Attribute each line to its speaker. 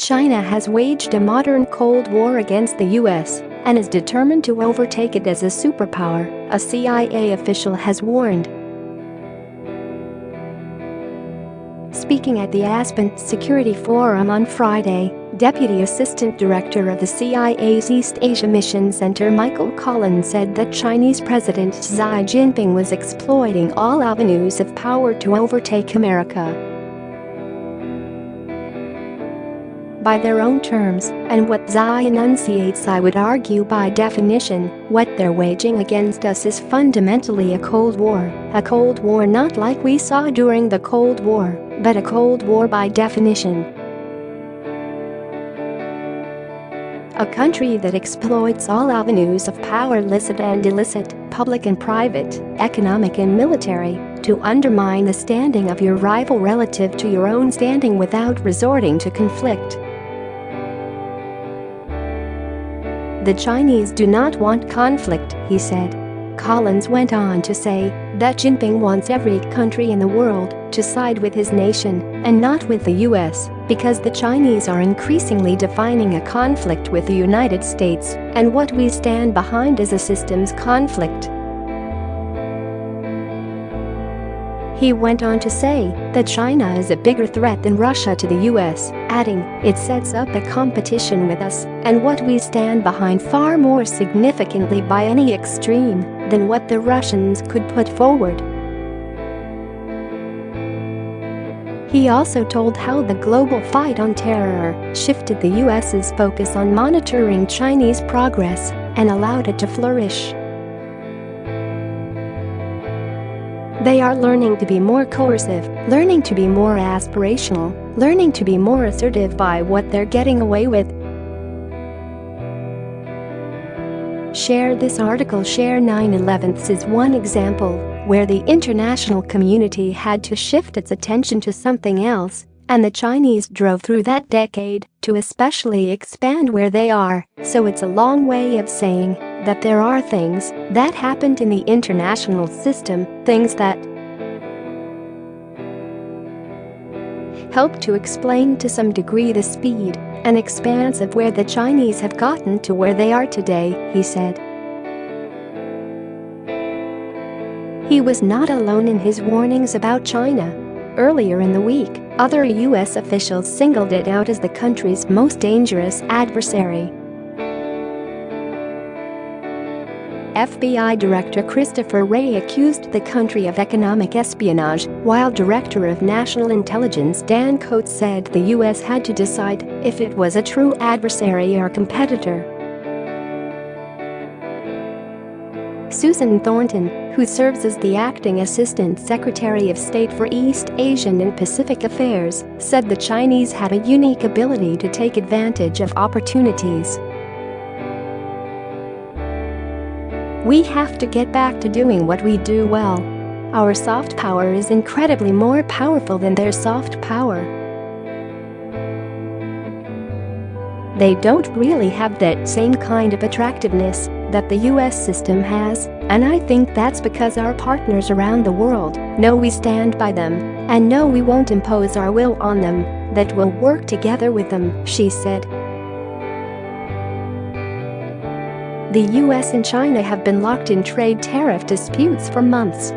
Speaker 1: China has waged a modern Cold War against the US and is determined to overtake it as a superpower, a CIA official has warned. Speaking at the Aspen Security Forum on Friday, Deputy Assistant Director of the CIA's East Asia Mission Center Michael Collins said that Chinese President Xi Jinping was exploiting all avenues of power to overtake America. By their own terms, and what Xi enunciates, I would argue by definition, what they're waging against us is fundamentally a Cold War not like we saw during the Cold War, but a Cold War by definition. A country that exploits all avenues of power, licit and illicit, public and private, economic and military, to undermine the standing of your rival relative to your own standing without resorting to conflict. The Chinese do not want conflict, he said. Collins went on to say that Jinping wants every country in the world to side with his nation and not with the US, because the Chinese are increasingly defining a conflict with the United States, and what we stand behind is a systems conflict. He went on to say that China is a bigger threat than Russia to the US, adding, it sets up a competition with us and what we stand behind far more significantly by any extreme than what the Russians could put forward. He also told how the global fight on terror shifted the US's focus on monitoring Chinese progress and allowed it to flourish. They are learning to be more coercive, learning to be more aspirational, learning to be more assertive by what they're getting away with. Share this article. Share 9/11 is one example where the international community had to shift its attention to something else, and the Chinese drove through that decade to especially expand where they are, so it's a long way of saying that there are things that happened in the international system, things that help to explain to some degree the speed and expanse of where the Chinese have gotten to where they are today, he said. He was not alone in his warnings about China. Earlier in the week, other US officials singled it out as the country's most dangerous adversary. FBI Director Christopher Wray accused the country of economic espionage, while Director of National Intelligence Dan Coats said the US had to decide if it was a true adversary or competitor. Susan Thornton, who serves as the acting Assistant Secretary of State for East Asian and Pacific Affairs, said the Chinese had a unique ability to take advantage of opportunities. We have to get back to doing what we do well. Our soft power is incredibly more powerful than their soft power. They don't really have that same kind of attractiveness that the US system has, and I think that's because our partners around the world know we stand by them and know we won't impose our will on them, that we'll work together with them, she said. The US and China have been locked in trade tariff disputes for months.